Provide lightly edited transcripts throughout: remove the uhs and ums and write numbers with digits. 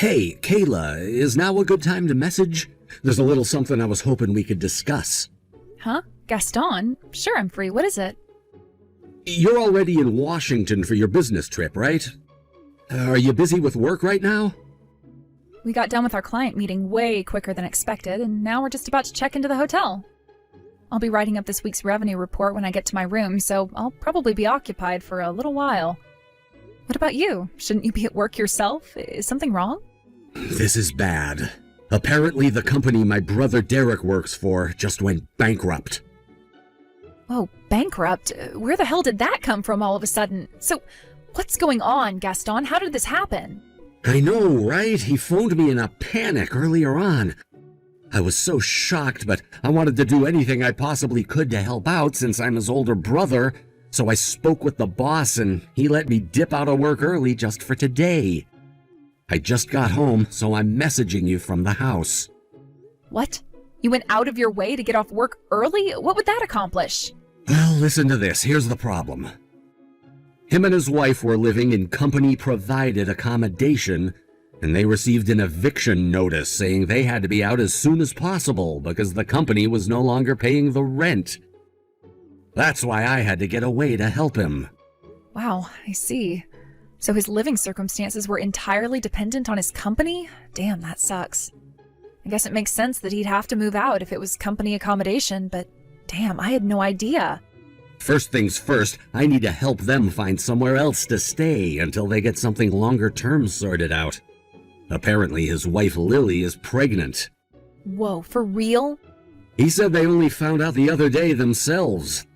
Hey, Kayla, is now a good time to message? There's a little something I was hoping we could discuss. Huh? Gaston? Sure, I'm free. What is it? You're already in Washington for your business trip, right? Are you busy with work right now? We got done with our client meeting way quicker than expected, and now we're just about to check into the hotel. I'll be writing up this week's revenue report when I get to my room, so I'll probably be occupied for a little while. What about you? Shouldn't you be at work yourself? Is something wrong? This is bad. Apparently the company my brother Derek works for just went bankrupt. Oh, bankrupt? Where the hell did that come from all of a sudden? So, what's going on, Gaston? How did this happen? I know, right? He phoned me in a panic earlier on. I was so shocked, but I wanted to do anything I possibly could to help out since I'm his older brother, so I spoke with the boss and he let me dip out of work early just for today. I just got home, so I'm messaging you from the house. What? You went out of your way to get off work early? What would that accomplish? Well, listen to this. Here's the problem. Him and his wife were living in company-provided accommodation, and they received an eviction notice saying they had to be out as soon as possible because the company was no longer paying the rent. That's why I had to get away to help him. Wow, I see. So his living circumstances were entirely dependent on his company? Damn, that sucks. I guess it makes sense that he'd have to move out if it was company accommodation, but damn, I had no idea. First things first, I need to help them find somewhere else to stay until they get something longer term sorted out. Apparently his wife Lily is pregnant. Whoa, for real? He said they only found out the other day themselves.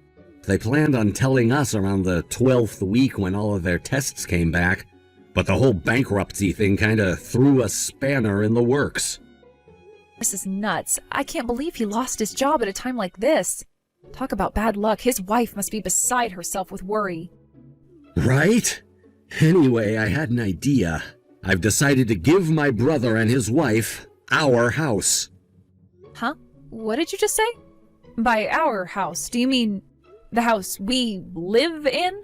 They planned on telling us around the 12th week when all of their tests came back, but the whole bankruptcy thing kinda threw a spanner in the works. This is nuts. I can't believe he lost his job at a time like this. Talk about bad luck. His wife must be beside herself with worry. Right? Anyway, I had an idea. I've decided to give my brother and his wife our house. Huh? What did you just say? By our house, do you mean the house we live in?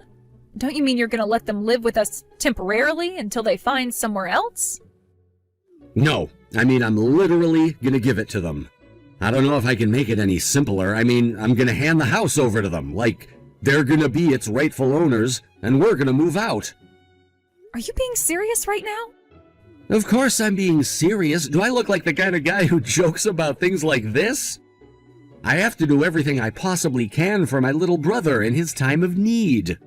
Don't you mean you're gonna let them live with us temporarily until they find somewhere else? No, I mean I'm literally gonna give it to them. I don't know if I can make it any simpler. I mean, I'm gonna hand the house over to them, like they're gonna be its rightful owners, and we're gonna move out. Are you being serious right now? Of course I'm being serious. Do I look like the kind of guy who jokes about things like this? I have to do everything I possibly can for my little brother in his time of need.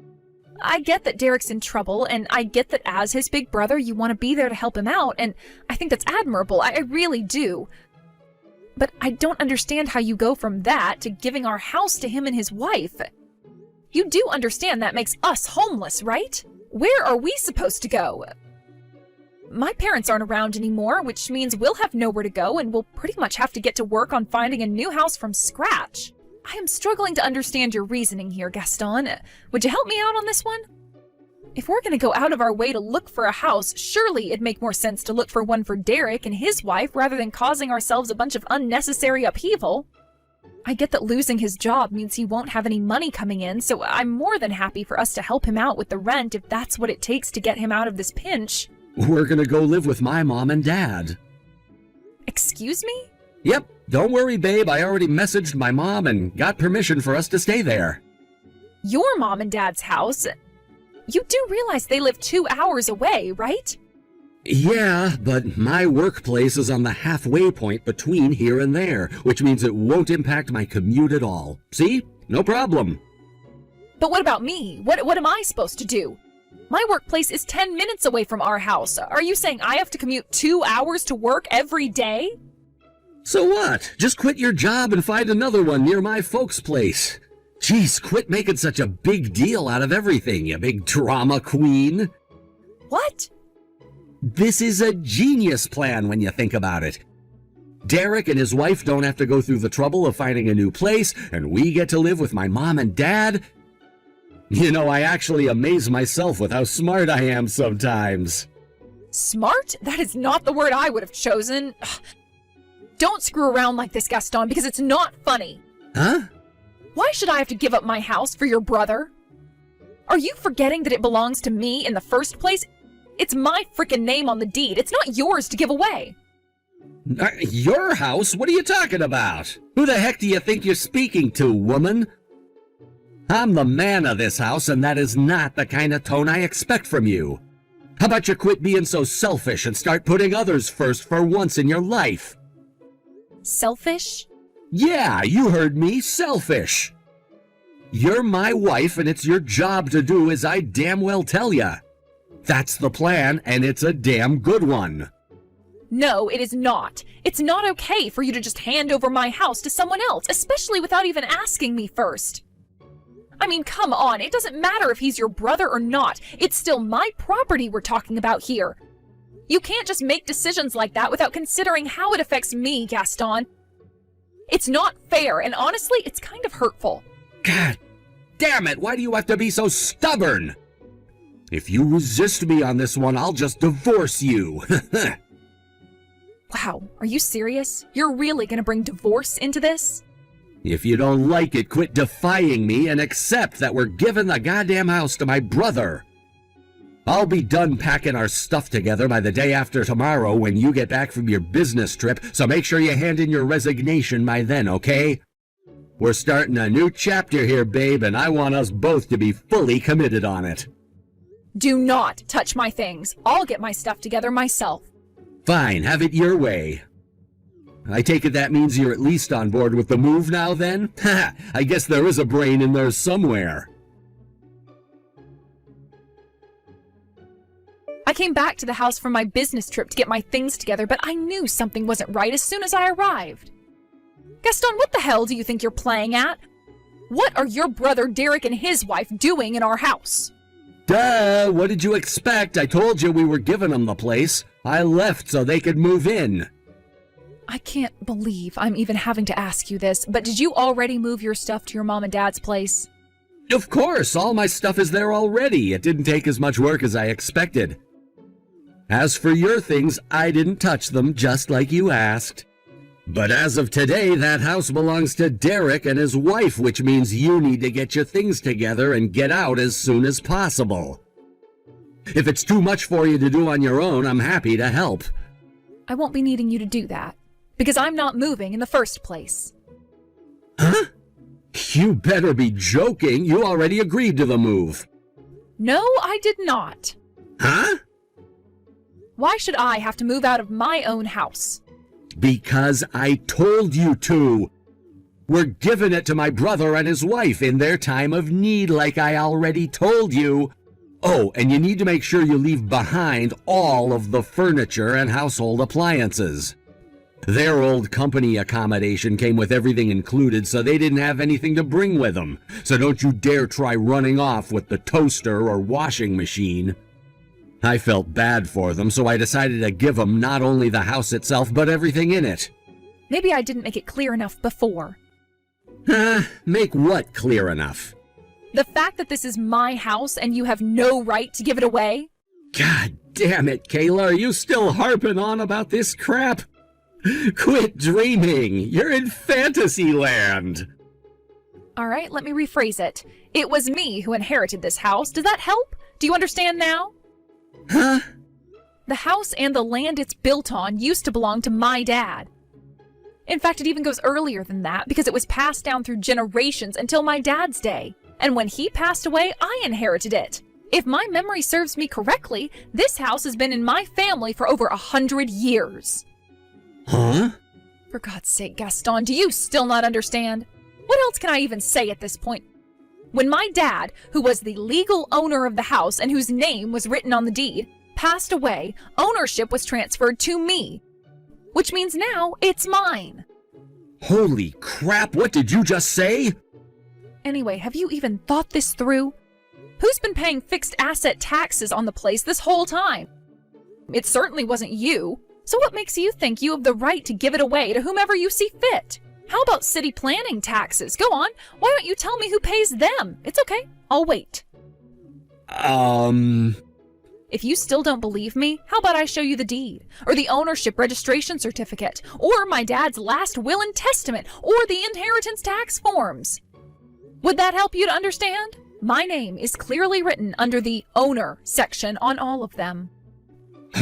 I get that Derek's in trouble, and I get that as his big brother, you want to be there to help him out, and I think that's admirable. I really do. But I don't understand how you go from that to giving our house to him and his wife. You do understand that makes us homeless, right? Where are we supposed to go? My parents aren't around anymore, which means we'll have nowhere to go and we'll pretty much have to get to work on finding a new house from scratch. I am struggling to understand your reasoning here, Gaston. Would you help me out on this one? If we're going to go out of our way to look for a house, surely it'd make more sense to look for one for Derek and his wife rather than causing ourselves a bunch of unnecessary upheaval. I get that losing his job means he won't have any money coming in, so I'm more than happy for us to help him out with the rent if that's what it takes to get him out of this pinch. We're gonna go live with my mom and dad. Excuse me? Yep, don't worry, babe. I already messaged my mom and got permission for us to stay there. Your mom and dad's house? You do realize they live 2 hours away, right? Yeah, but my workplace is on the halfway point between here and there, which means it won't impact my commute at all. See? No problem. But what about me? What am I supposed to do? My workplace is 10 minutes away from our house. Are you saying I have to commute 2 hours to work every day? So what? Just quit your job and find another one near my folks' place. Jeez, quit making such a big deal out of everything, you big drama queen. What? This is a genius plan when you think about it. Derek and his wife don't have to go through the trouble of finding a new place, and we get to live with my mom and dad. You know, I actually amaze myself with how smart I am sometimes. Smart? That is not the word I would have chosen. Ugh. Don't screw around like this, Gaston, because it's not funny. Huh? Why should I have to give up my house for your brother? Are you forgetting that it belongs to me in the first place? It's my frickin' name on the deed. It's not yours to give away. Your house? What are you talking about? Who the heck do you think you're speaking to, woman? I'm the man of this house, and that is not the kind of tone I expect from you. How about you quit being so selfish and start putting others first for once in your life? Selfish? Yeah, you heard me, selfish. You're my wife, and it's your job to do as I damn well tell ya. That's the plan, and it's a damn good one. No, it is not. It's not okay for you to just hand over my house to someone else, especially without even asking me first. I mean, come on, it doesn't matter if he's your brother or not. It's still my property we're talking about here. You can't just make decisions like that without considering how it affects me, Gaston. It's not fair, and honestly, it's kind of hurtful. God damn it, why do you have to be so stubborn? If you resist me on this one, I'll just divorce you. Wow, are you serious? You're really gonna bring divorce into this? If you don't like it, quit defying me and accept that we're giving the goddamn house to my brother. I'll be done packing our stuff together by the day after tomorrow when you get back from your business trip, so make sure you hand in your resignation by then, okay? We're starting a new chapter here, babe, and I want us both to be fully committed on it. Do not touch my things. I'll get my stuff together myself. Fine, have it your way. I take it that means you're at least on board with the move now, then? Ha! I guess there is a brain in there somewhere. I came back to the house from my business trip to get my things together, but I knew something wasn't right as soon as I arrived. Gaston, what the hell do you think you're playing at? What are your brother Derek and his wife doing in our house? Duh, what did you expect? I told you we were giving them the place. I left so they could move in. I can't believe I'm even having to ask you this, but did you already move your stuff to your mom and dad's place? Of course, all my stuff is there already. It didn't take as much work as I expected. As for your things, I didn't touch them, just like you asked. But as of today, that house belongs to Derek and his wife, which means you need to get your things together and get out as soon as possible. If it's too much for you to do on your own, I'm happy to help. I won't be needing you to do that, because I'm not moving in the first place. Huh? You better be joking. You already agreed to the move. No, I did not. Huh? Why should I have to move out of my own house? Because I told you to. We're giving it to my brother and his wife in their time of need, like I already told you. Oh, and you need to make sure you leave behind all of the furniture and household appliances. Their old company accommodation came with everything included, so they didn't have anything to bring with them. So don't you dare try running off with the toaster or washing machine. I felt bad for them, so I decided to give them not only the house itself, but everything in it. Maybe I didn't make it clear enough before. Make what clear enough? The fact that this is my house and you have no right to give it away? God damn it, Kayla, are you still harping on about this crap? Quit dreaming. You're in fantasy land. All right, let me rephrase it. It was me who inherited this house. Does that help? Do you understand now? Huh? The house and the land it's built on used to belong to my dad. In fact, it even goes earlier than that because it was passed down through generations until my dad's day. And when he passed away, I inherited it. If my memory serves me correctly, this house has been in my family for over 100 years. Huh? For God's sake, Gaston, do you still not understand? What else can I even say at this point? When my dad, who was the legal owner of the house and whose name was written on the deed, passed away, ownership was transferred to me. Which means now it's mine. Holy crap, what did you just say? Anyway, have you even thought this through? Who's been paying fixed asset taxes on the place this whole time? It certainly wasn't you. So what makes you think you have the right to give it away to whomever you see fit? How about city planning taxes? Go on. Why don't you tell me who pays them? It's okay. I'll wait. If you still don't believe me, how about I show you the deed, or the ownership registration certificate, or my dad's last will and testament, or the inheritance tax forms? Would that help you to understand? My name is clearly written under the owner section on all of them.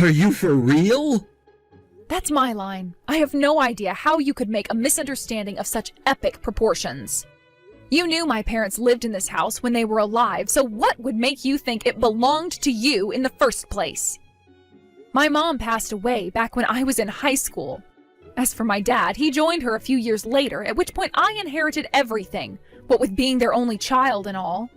Are you for real? That's my line. I have no idea how you could make a misunderstanding of such epic proportions. You knew my parents lived in this house when they were alive, so what would make you think it belonged to you in the first place? My mom passed away back when I was in high school. As for my dad, he joined her a few years later, at which point I inherited everything, what with being their only child and all.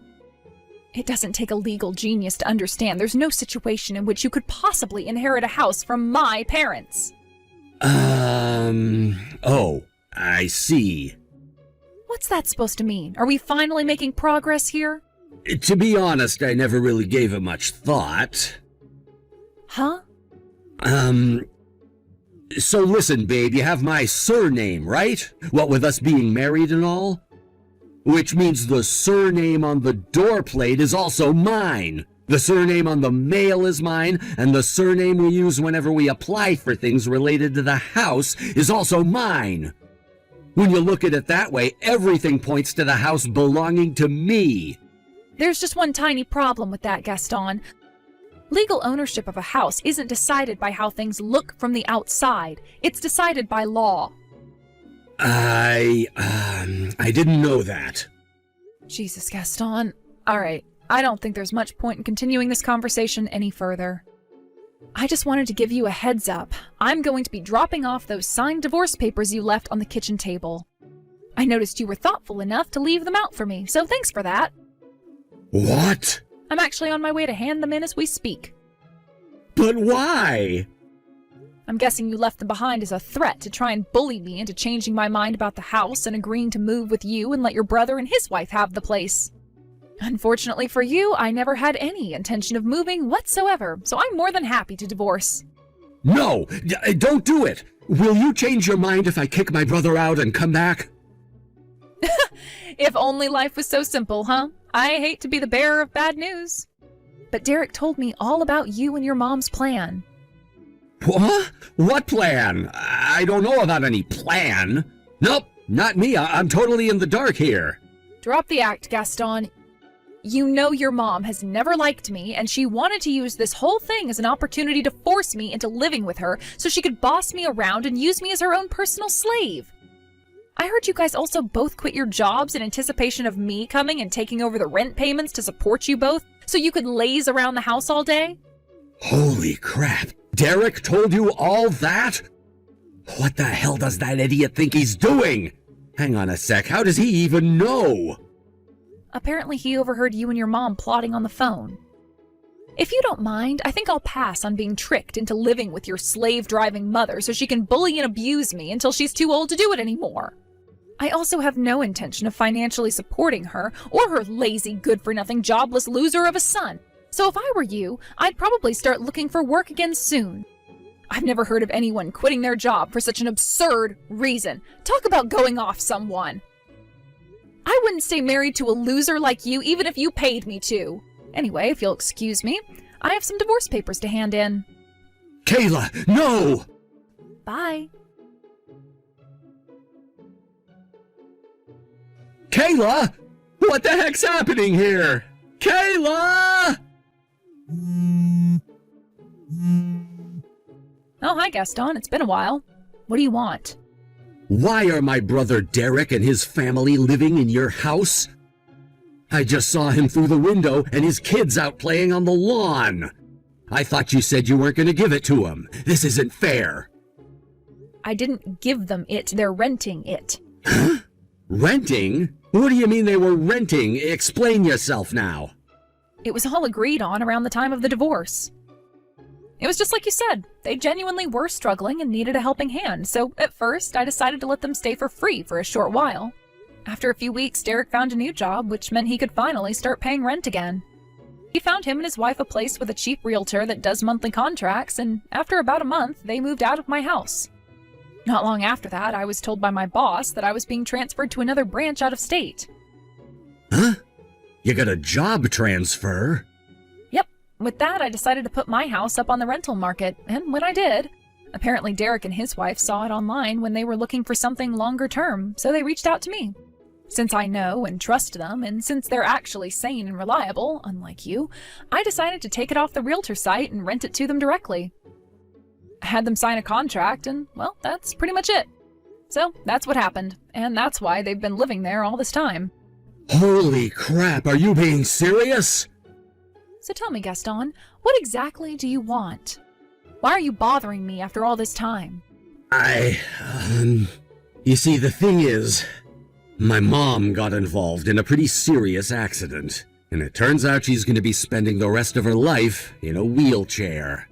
It doesn't take a legal genius to understand there's no situation in which you could possibly inherit a house from my parents. Oh, I see. What's that supposed to mean? Are we finally making progress here? To be honest, I never really gave it much thought. Huh? So listen, babe, you have my surname, right? What with us being married and all? Which means the surname on the door plate is also mine. The surname on the mail is mine, and the surname we use whenever we apply for things related to the house is also mine. When you look at it that way, everything points to the house belonging to me. There's just one tiny problem with that, Gaston. Legal ownership of a house isn't decided by how things look from the outside. It's decided by law. I didn't know that. Jesus, Gaston. All right, I don't think there's much point in continuing this conversation any further. I just wanted to give you a heads up. I'm going to be dropping off those signed divorce papers you left on the kitchen table. I noticed you were thoughtful enough to leave them out for me, so thanks for that. What? I'm actually on my way to hand them in as we speak. But why? I'm guessing you left them behind as a threat to try and bully me into changing my mind about the house and agreeing to move with you and let your brother and his wife have the place. Unfortunately for you, I never had any intention of moving whatsoever, so I'm more than happy to divorce. No, don't do it. Will you change your mind if I kick my brother out and come back? If only life was so simple, huh? I hate to be the bearer of bad news. But Derek told me all about you and your mom's plan. What? What plan? I don't know about any plan. Nope, not me. I'm totally in the dark here. Drop the act, Gaston. You know your mom has never liked me, and she wanted to use this whole thing as an opportunity to force me into living with her so she could boss me around and use me as her own personal slave. I heard you guys also both quit your jobs in anticipation of me coming and taking over the rent payments to support you both so you could laze around the house all day. Holy crap. Derek told you all that? What the hell does that idiot think he's doing? Hang on a sec, how does he even know? Apparently he overheard you and your mom plotting on the phone. If you don't mind, I think I'll pass on being tricked into living with your slave-driving mother so she can bully and abuse me until she's too old to do it anymore. I also have no intention of financially supporting her or her lazy, good-for-nothing, jobless loser of a son. So if I were you, I'd probably start looking for work again soon. I've never heard of anyone quitting their job for such an absurd reason. Talk about going off someone. I wouldn't stay married to a loser like you even if you paid me to. Anyway, if you'll excuse me, I have some divorce papers to hand in. Kayla, no! Bye. Kayla? What the heck's happening here? Kayla! Oh, hi, Gaston. It's been a while. What do you want? Why are my brother Derek and his family living in your house? I just saw him through the window and his kids out playing on the lawn. I thought you said you weren't going to give it to him. This isn't fair. I didn't give them it. They're renting it. Huh? Renting? What do you mean they were renting? Explain yourself now. It was all agreed on around the time of the divorce. It was just like you said. They genuinely were struggling and needed a helping hand, so at first I decided to let them stay for free for a short while. After a few weeks, Derek found a new job, which meant he could finally start paying rent again. He found him and his wife a place with a cheap realtor that does monthly contracts, and after about a month, they moved out of my house. Not long after that, I was told by my boss that I was being transferred to another branch out of state. Huh? You got a job transfer? Yep. With that, I decided to put my house up on the rental market, and when I did, apparently Derek and his wife saw it online when they were looking for something longer term, so they reached out to me. Since I know and trust them, and since they're actually sane and reliable, unlike you, I decided to take it off the realtor site and rent it to them directly. I had them sign a contract, and, well, that's pretty much it. So, that's what happened, and that's why they've been living there all this time. Holy crap, are you being serious? So tell me, Gaston, what exactly do you want? Why are you bothering me after all this time? You see, the thing is, my mom got involved in a pretty serious accident, and it turns out she's going to be spending the rest of her life in a wheelchair.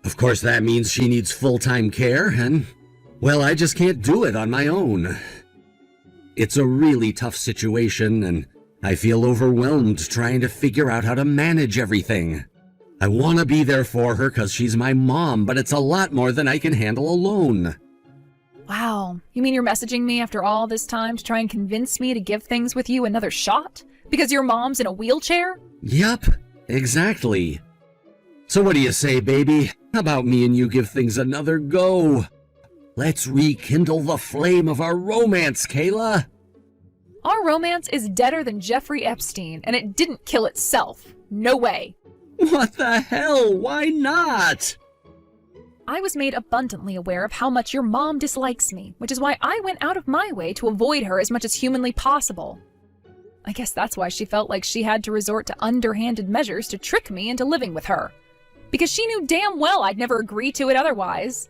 Of course, that means she needs full-time care, and, well, I just can't do it on my own. It's a really tough situation, and I feel overwhelmed trying to figure out how to manage everything. I want to be there for her because she's my mom, but it's a lot more than I can handle alone. Wow, you mean you're messaging me after all this time to try and convince me to give things with you another shot? Because your mom's in a wheelchair? Yup, exactly. So what do you say, baby? How about me and you give things another go? Let's rekindle the flame of our romance, Kayla. Our romance is deader than Jeffrey Epstein, and it didn't kill itself. No way. What the hell? Why not? I was made abundantly aware of how much your mom dislikes me, which is why I went out of my way to avoid her as much as humanly possible. I guess that's why she felt like she had to resort to underhanded measures to trick me into living with her. Because she knew damn well I'd never agree to it otherwise.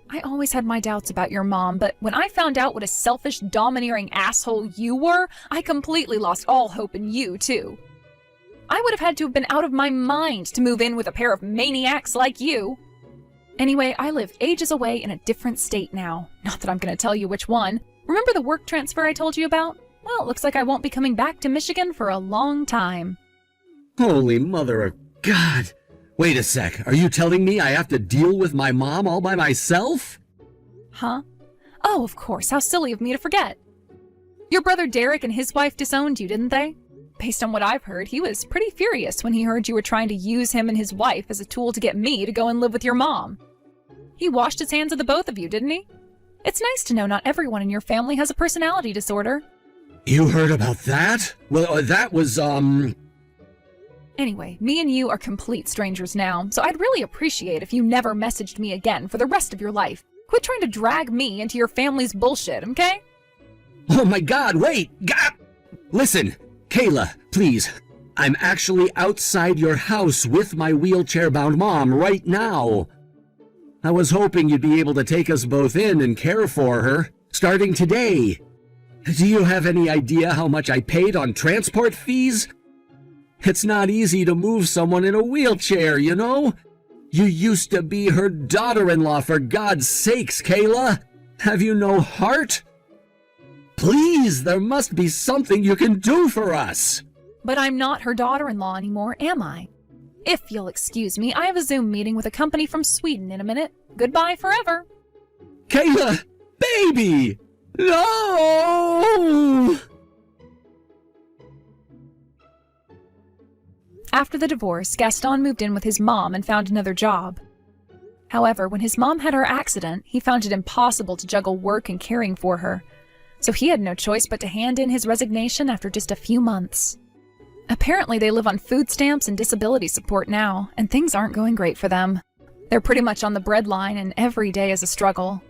I always had my doubts about your mom, but when I found out what a selfish, domineering asshole you were, I completely lost all hope in you, too. I would have had to have been out of my mind to move in with a pair of maniacs like you. Anyway, I live ages away in a different state now. Not that I'm going to tell you which one. Remember the work transfer I told you about? Well, it looks like I won't be coming back to Michigan for a long time. Holy mother of God! Wait a sec, are you telling me I have to deal with my mom all by myself? Huh? Oh, of course, how silly of me to forget. Your brother Derek and his wife disowned you, didn't they? Based on what I've heard, he was pretty furious when he heard you were trying to use him and his wife as a tool to get me to go and live with your mom. He washed his hands of the both of you, didn't he? It's nice to know not everyone in your family has a personality disorder. You heard about that? Well, that was, Anyway, me and you are complete strangers now, so I'd really appreciate if you never messaged me again for the rest of your life. Quit trying to drag me into your family's bullshit, okay? Oh my God, wait! Listen, Kayla, please. I'm actually outside your house with my wheelchair-bound mom right now. I was hoping you'd be able to take us both in and care for her, starting today. Do you have any idea how much I paid on transport fees? It's not easy to move someone in a wheelchair, you know? You used to be her daughter-in-law, for God's sakes, Kayla! Have you no heart? Please, there must be something you can do for us! But I'm not her daughter-in-law anymore, am I? If you'll excuse me, I have a Zoom meeting with a company from Sweden in a minute. Goodbye forever. Kayla! Baby! No! After the divorce, Gaston moved in with his mom and found another job. However, when his mom had her accident, he found it impossible to juggle work and caring for her. So he had no choice but to hand in his resignation after just a few months. Apparently, they live on food stamps and disability support now, and things aren't going great for them. They're pretty much on the breadline, and every day is a struggle.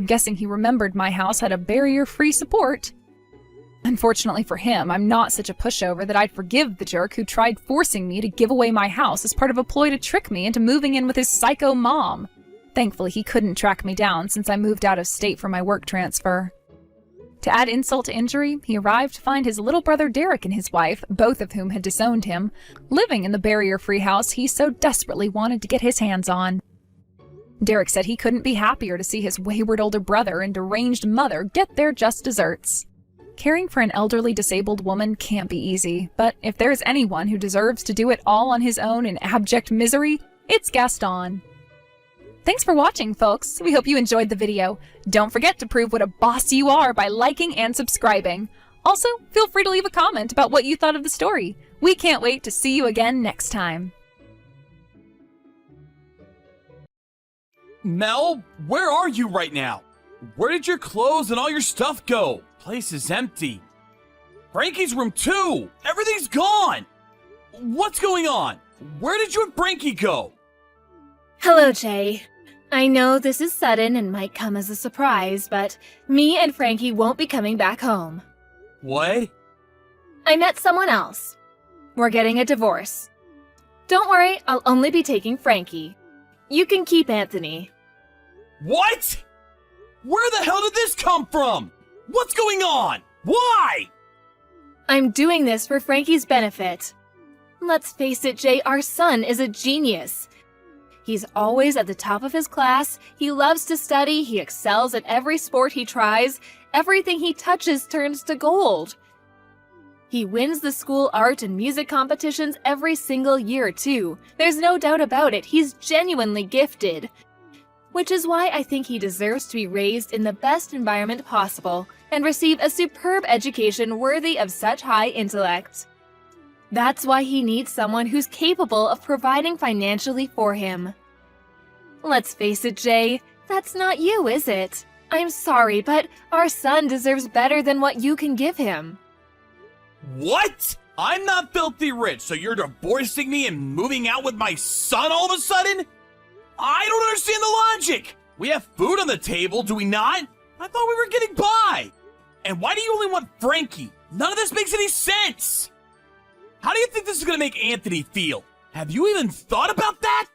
I'm guessing he remembered my house had a barrier-free support. Unfortunately for him, I'm not such a pushover that I'd forgive the jerk who tried forcing me to give away my house as part of a ploy to trick me into moving in with his psycho mom. Thankfully, he couldn't track me down since I moved out of state for my work transfer. To add insult to injury, he arrived to find his little brother Derek and his wife, both of whom had disowned him, living in the barrier-free house he so desperately wanted to get his hands on. Derek said he couldn't be happier to see his wayward older brother and deranged mother get their just desserts. Caring for an elderly disabled woman can't be easy, but if there's anyone who deserves to do it all on his own in abject misery, it's Gaston. Thanks for watching, folks. We hope you enjoyed the video. Don't forget to prove what a boss you are by liking and subscribing. Also, feel free to leave a comment about what you thought of the story. We can't wait to see you again next time. Mel, where are you right now? Where did your clothes and all your stuff go? Place is empty. Frankie's room too! Everything's gone! What's going on? Where did you and Frankie go? Hello, Jay. I know this is sudden and might come as a surprise, but me and Frankie won't be coming back home. What? I met someone else. We're getting a divorce. Don't worry, I'll only be taking Frankie. You can keep Anthony. What? Where the hell did this come from? What's going on? Why? I'm doing this for Frankie's benefit. Let's face it, Jay, our son is a genius. He's always at the top of his class, he loves to study, he excels at every sport he tries, everything he touches turns to gold. He wins the school art and music competitions every single year, too. There's no doubt about it, he's genuinely gifted. Which is why I think he deserves to be raised in the best environment possible and receive a superb education worthy of such high intellect. That's why he needs someone who's capable of providing financially for him. Let's face it, Jay, that's not you, is it? I'm sorry, but our son deserves better than what you can give him. What? I'm not filthy rich, so you're divorcing me and moving out with my son all of a sudden? I don't understand the logic. We have food on the table, do we not? I thought we were getting by. And why do you only want Frankie? None of this makes any sense. How do you think this is going to make Anthony feel? Have you even thought about that?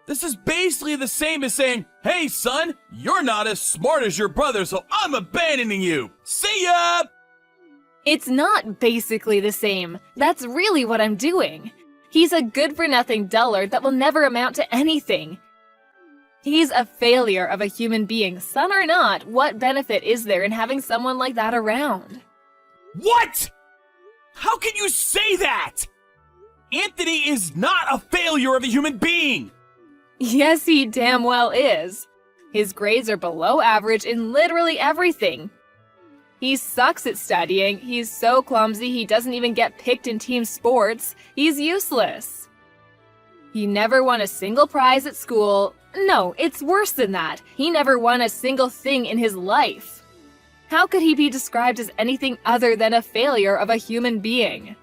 This is basically the same as saying, hey son, you're not as smart as your brother, so I'm abandoning you. See ya! It's not basically the same. That's really what I'm doing. He's a good-for-nothing dullard that will never amount to anything. He's a failure of a human being. Son or not, what benefit is there in having someone like that around? What? How can you say that? Anthony is not a failure of a human being. Yes, he damn well is. His grades are below average in literally everything. He sucks at studying, he's so clumsy he doesn't even get picked in team sports, he's useless. He never won a single prize at school. No, it's worse than that. He never won a single thing in his life. How could he be described as anything other than a failure of a human being?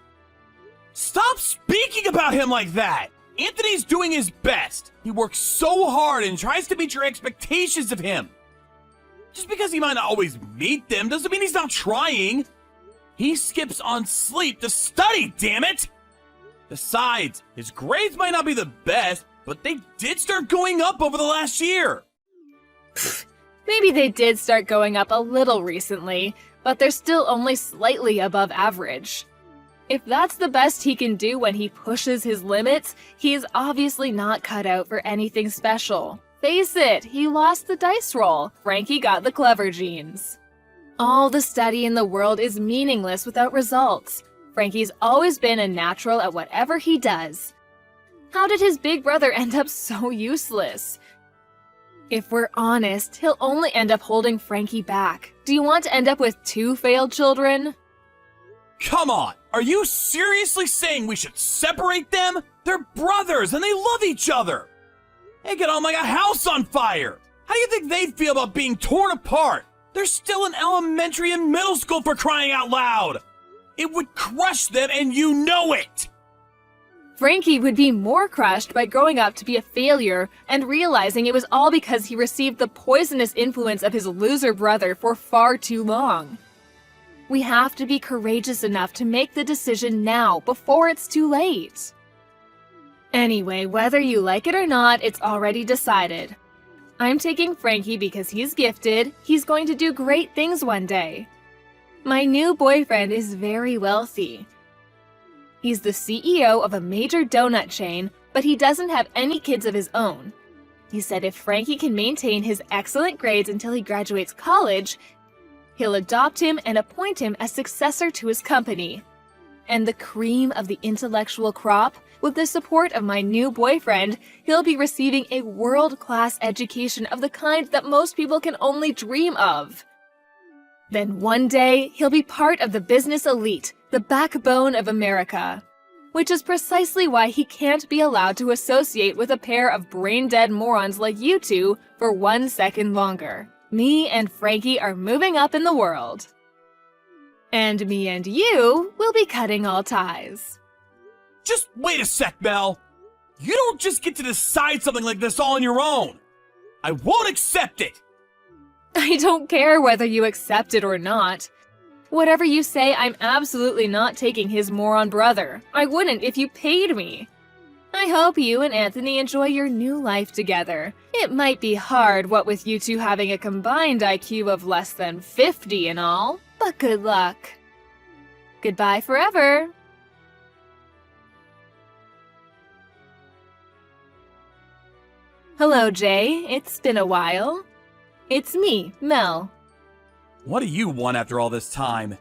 Stop speaking about him like that! Anthony's doing his best. He works so hard and tries to meet your expectations of him. Just because he might not always meet them doesn't mean he's not trying. He skips on sleep to study, damn it! Besides, his grades might not be the best, but they did start going up over the last year. Maybe they did start going up a little recently, but they're still only slightly above average. If that's the best he can do when he pushes his limits, he is obviously not cut out for anything special. Face it, he lost the dice roll. Frankie got the clever genes. All the study in the world is meaningless without results. Frankie's always been a natural at whatever he does. How did his big brother end up so useless? If we're honest, he'll only end up holding Frankie back. Do you want to end up with 2 failed children? Come on, are you seriously saying we should separate them? They're brothers and they love each other. They get on like a house on fire. How do you think they'd feel about being torn apart? They're still in elementary and middle school, for crying out loud. It would crush them and you know it. Frankie would be more crushed by growing up to be a failure and realizing it was all because he received the poisonous influence of his loser brother for far too long. We have to be courageous enough to make the decision now, before it's too late. Anyway, whether you like it or not, it's already decided. I'm taking Frankie because he's gifted, he's going to do great things one day. My new boyfriend is very wealthy. He's the CEO of a major donut chain, but he doesn't have any kids of his own. He said if Frankie can maintain his excellent grades until he graduates college, he'll adopt him and appoint him as successor to his company. And the cream of the intellectual crop, with the support of my new boyfriend, he'll be receiving a world-class education of the kind that most people can only dream of. Then one day, he'll be part of the business elite, the backbone of America. Which is precisely why he can't be allowed to associate with a pair of brain-dead morons like you two for 1 second longer. Me and Frankie are moving up in the world. And me and you will be cutting all ties. Just wait a sec, Mel. You don't just get to decide something like this all on your own. I won't accept it! I don't care whether you accept it or not. Whatever you say, I'm absolutely not taking his moron brother. I wouldn't if you paid me. I hope you and Anthony enjoy your new life together. It might be hard, what with you two having a combined IQ of less than 50 and all, but good luck. Goodbye forever. Hello, Jay. It's been a while. It's me, Mel. What do you want after all this time?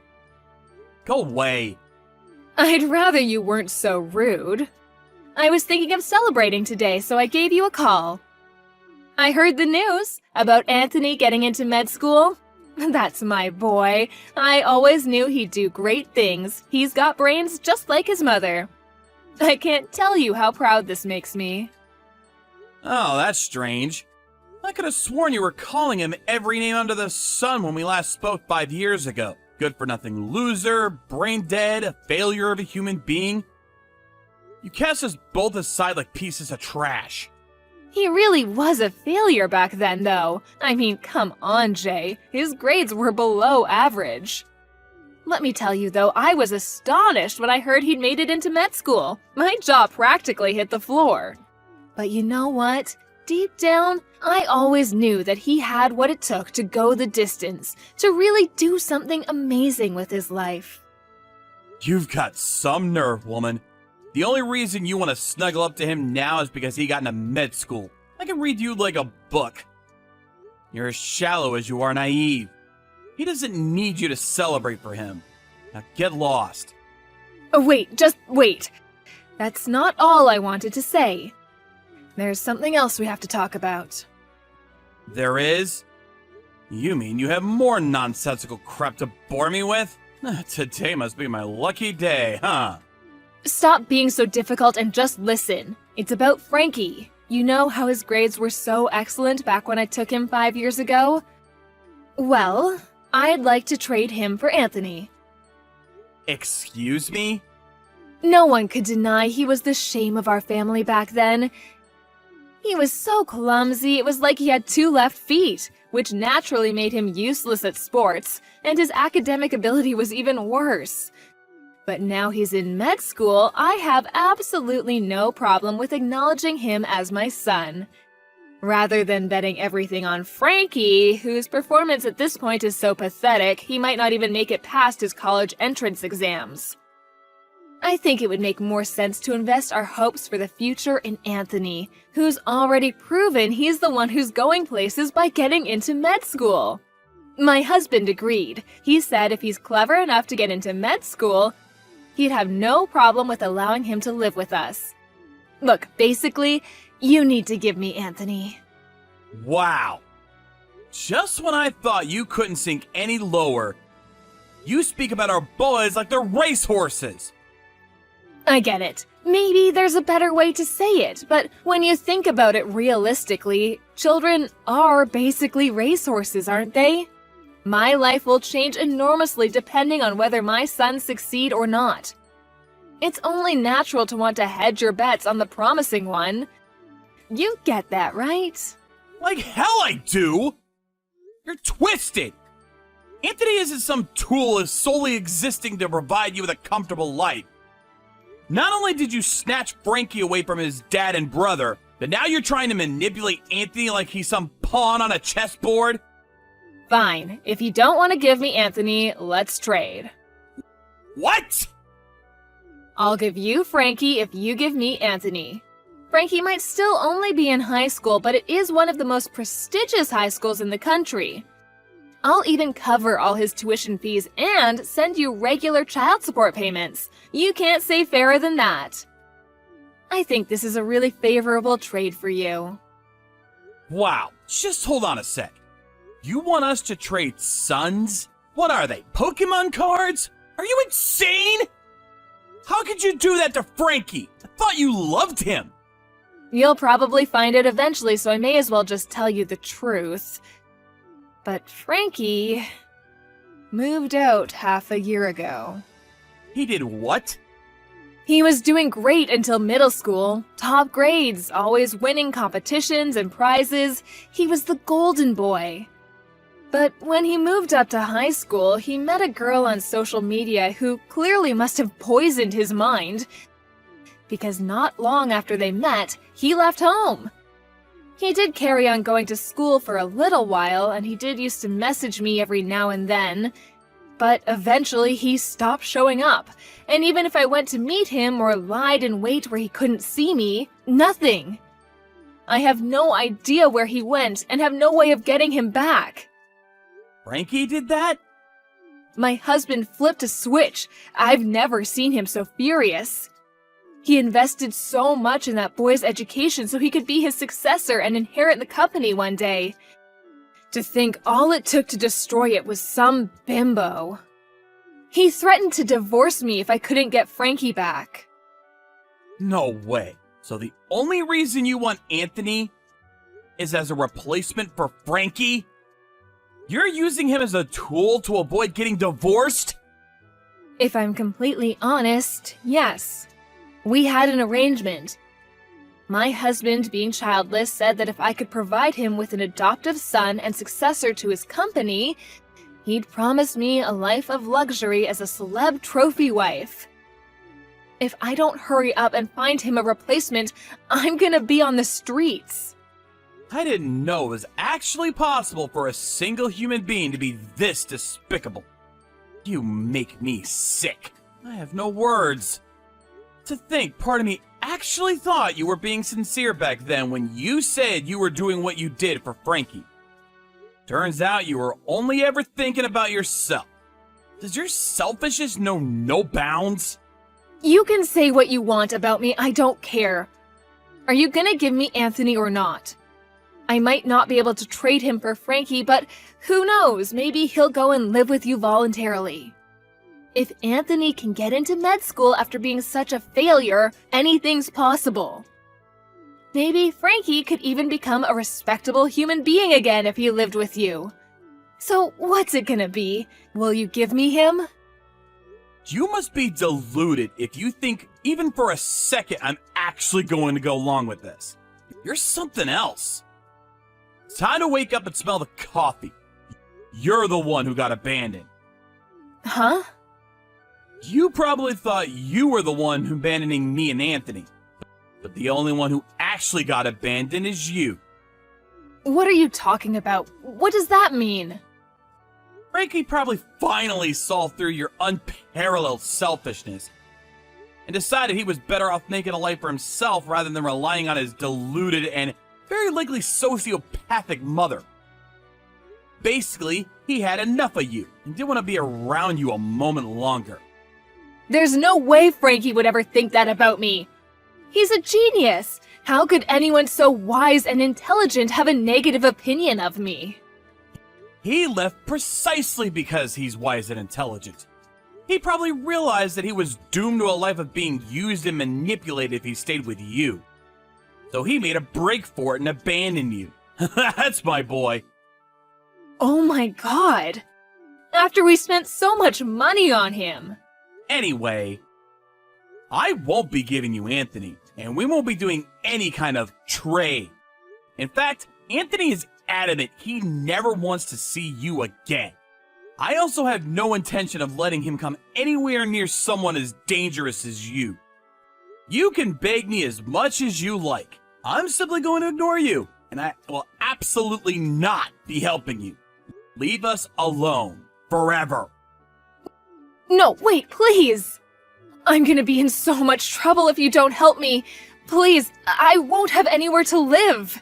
Go away. I'd rather you weren't so rude. I was thinking of celebrating today, so I gave you a call. I heard the news about Anthony getting into med school. That's my boy. I always knew he'd do great things. He's got brains just like his mother. I can't tell you how proud this makes me. Oh, that's strange. I could have sworn you were calling him every name under the sun when we last spoke 5 years ago. Good-for-nothing loser, brain dead, a failure of a human being. You cast us both aside like pieces of trash. He really was a failure back then, though. I mean, come on, Jay. His grades were below average. Let me tell you, though, I was astonished when I heard he'd made it into med school. My jaw practically hit the floor. But you know what? Deep down, I always knew that he had what it took to go the distance, to really do something amazing with his life. You've got some nerve, woman. The only reason you want to snuggle up to him now is because he got into med school. I can read you like a book. You're as shallow as you are naive. He doesn't need you to celebrate for him. Now get lost. Oh, wait, just wait. That's not all I wanted to say. There's something else we have to talk about. There is? You mean you have more nonsensical crap to bore me with? Today must be my lucky day, huh? Stop being so difficult and just listen. It's about Frankie. You know how his grades were so excellent back when I took him 5 years ago? Well, I'd like to trade him for Anthony. Excuse me? No one could deny he was the shame of our family back then. He was so clumsy, it was like he had 2 left feet, which naturally made him useless at sports, and his academic ability was even worse. But now he's in med school, I have absolutely no problem with acknowledging him as my son. Rather than betting everything on Frankie, whose performance at this point is so pathetic, he might not even make it past his college entrance exams. I think it would make more sense to invest our hopes for the future in Anthony, who's already proven he's the one who's going places by getting into med school. My husband agreed. He said if he's clever enough to get into med school, he'd have no problem with allowing him to live with us. Look, basically, you need to give me Anthony. Wow. Just when I thought you couldn't sink any lower, you speak about our boys like they're racehorses. I get it. Maybe there's a better way to say it, but when you think about it realistically, children are basically racehorses, aren't they? My life will change enormously depending on whether my sons succeed or not. It's only natural to want to hedge your bets on the promising one. You get that, right? Like hell I do! You're twisted! Anthony isn't some tool solely existing to provide you with a comfortable life. Not only did you snatch Frankie away from his dad and brother, but now you're trying to manipulate Anthony like he's some pawn on a chessboard? Fine. If you don't want to give me Anthony, let's trade. What? I'll give you Frankie if you give me Anthony. Frankie might still only be in high school, but it is one of the most prestigious high schools in the country. I'll even cover all his tuition fees and send you regular child support payments. You can't say fairer than that. I think this is a really favorable trade for you. Wow, just hold on a sec. You want us to trade sons? What are they, Pokemon cards? Are you insane? How could you do that to Frankie? I thought you loved him. You'll probably find it eventually, so I may as well just tell you the truth. But Frankie moved out half a year ago. He did what? He was doing great until middle school. Top grades, always winning competitions and prizes. He was the golden boy. But when he moved up to high school, he met a girl on social media who clearly must have poisoned his mind, because not long after they met, he left home. He did carry on going to school for a little while, and he did used to message me every now and then, but eventually he stopped showing up, and even if I went to meet him or lied in wait where he couldn't see me, nothing. I have no idea where he went and have no way of getting him back. Frankie did that? My husband flipped a switch. I've never seen him so furious. He invested so much in that boy's education so he could be his successor and inherit the company one day. To think all it took to destroy it was some bimbo. He threatened to divorce me if I couldn't get Frankie back. No way. So the only reason you want Anthony is as a replacement for Frankie? You're using him as a tool to avoid getting divorced? If I'm completely honest, yes. We had an arrangement. My husband, being childless, said that if I could provide him with an adoptive son and successor to his company, he'd promise me a life of luxury as a celeb trophy wife. If I don't hurry up and find him a replacement, I'm gonna be on the streets. I didn't know it was actually possible for a single human being to be this despicable. You make me sick. I have no words. To think part of me actually thought you were being sincere back then when you said you were doing what you did for Frankie. Turns out you were only ever thinking about yourself. Does your selfishness know no bounds? You can say what you want about me, I don't care. Are you gonna give me Anthony or not? I might not be able to trade him for Frankie, but who knows, maybe he'll go and live with you voluntarily. If Anthony can get into med school after being such a failure, anything's possible. Maybe Frankie could even become a respectable human being again if he lived with you. So what's it gonna be? Will you give me him? You must be deluded if you think even for a second I'm actually going to go along with this. You're something else. It's time to wake up and smell the coffee. You're the one who got abandoned. Huh? You probably thought you were the one abandoning me and Anthony. But the only one who actually got abandoned is you. What are you talking about? What does that mean? Frankie probably finally saw through your unparalleled selfishness and decided he was better off making a life for himself rather than relying on his deluded and very likely sociopathic mother. Basically, he had enough of you and didn't want to be around you a moment longer. There's no way Frankie would ever think that about me. He's a genius. How could anyone so wise and intelligent have a negative opinion of me? He left precisely because he's wise and intelligent. He probably realized that he was doomed to a life of being used and manipulated if he stayed with you. So he made a break for it and abandoned you. That's my boy. Oh my god. After we spent so much money on him. Anyway, I won't be giving you Anthony, and we won't be doing any kind of trade. In fact, Anthony is adamant he never wants to see you again. I also have no intention of letting him come anywhere near someone as dangerous as you. You can beg me as much as you like. I'm simply going to ignore you, and I will absolutely not be helping you. Leave us alone forever. No, wait, please! I'm gonna be in so much trouble if you don't help me. Please, I won't have anywhere to live.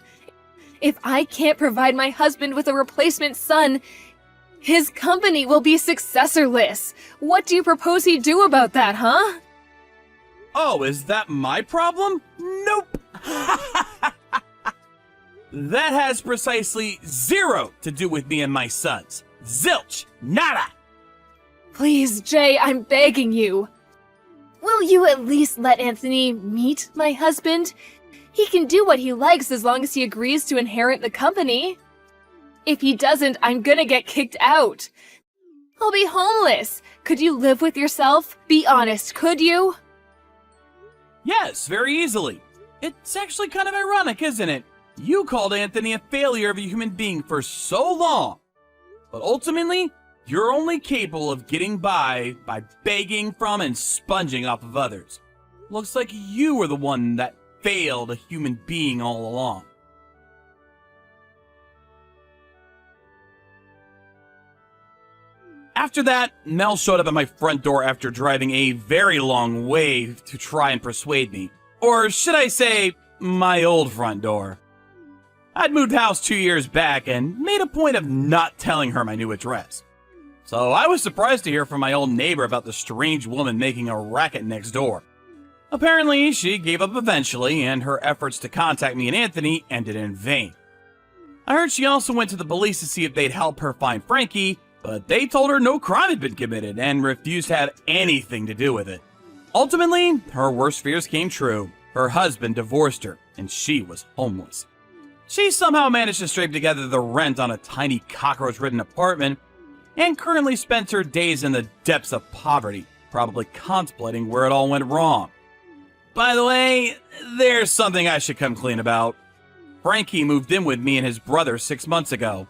If I can't provide my husband with a replacement son, his company will be successorless. What do you propose he do about that, huh? Oh, is that my problem? Nope. That has precisely zero to do with me and my sons. Zilch. Nada. Please, Jay, I'm begging you. Will you at least let Anthony meet my husband? He can do what he likes as long as he agrees to inherit the company. If he doesn't, I'm gonna get kicked out. I'll be homeless. Could you live with yourself? Be honest, could you? Yes, very easily. It's actually kind of ironic, isn't it? You called Anthony a failure of a human being for so long, but ultimately, you're only capable of getting by begging from and sponging off of others. Looks like you were the one that failed a human being all along. After that, Mel showed up at my front door after driving a very long way to try and persuade me. Or should I say, my old front door. I'd moved house 2 years back and made a point of not telling her my new address. So I was surprised to hear from my old neighbor about the strange woman making a racket next door. Apparently, she gave up eventually, and her efforts to contact me and Anthony ended in vain. I heard she also went to the police to see if they'd help her find Frankie, but they told her no crime had been committed and refused to have anything to do with it. Ultimately, her worst fears came true. Her husband divorced her, and she was homeless. She somehow managed to scrape together the rent on a tiny cockroach-ridden apartment, and currently spends her days in the depths of poverty, probably contemplating where it all went wrong. By the way, there's something I should come clean about. Frankie moved in with me and his brother 6 months ago.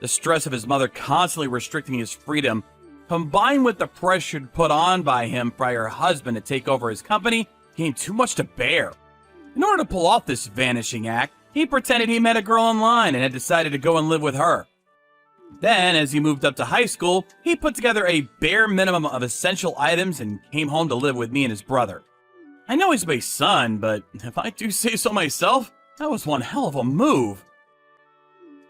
The stress of his mother constantly restricting his freedom, combined with the pressure put on by him by her husband to take over his company, became too much to bear. In order to pull off this vanishing act, he pretended he met a girl online and had decided to go and live with her. Then, as he moved up to high school, he put together a bare minimum of essential items and came home to live with me and his brother. I know he's my son, but if I do say so myself, that was one hell of a move.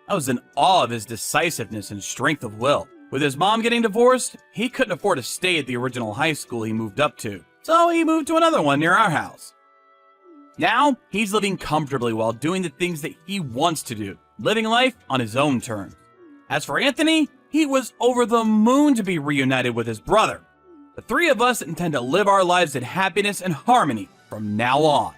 I was in awe of his decisiveness and strength of will. With his mom getting divorced, he couldn't afford to stay at the original high school he moved up to, so he moved to another one near our house. Now, he's living comfortably while doing the things that he wants to do, living life on his own terms. As for Anthony, he was over the moon to be reunited with his brother. The three of us intend to live our lives in happiness and harmony from now on.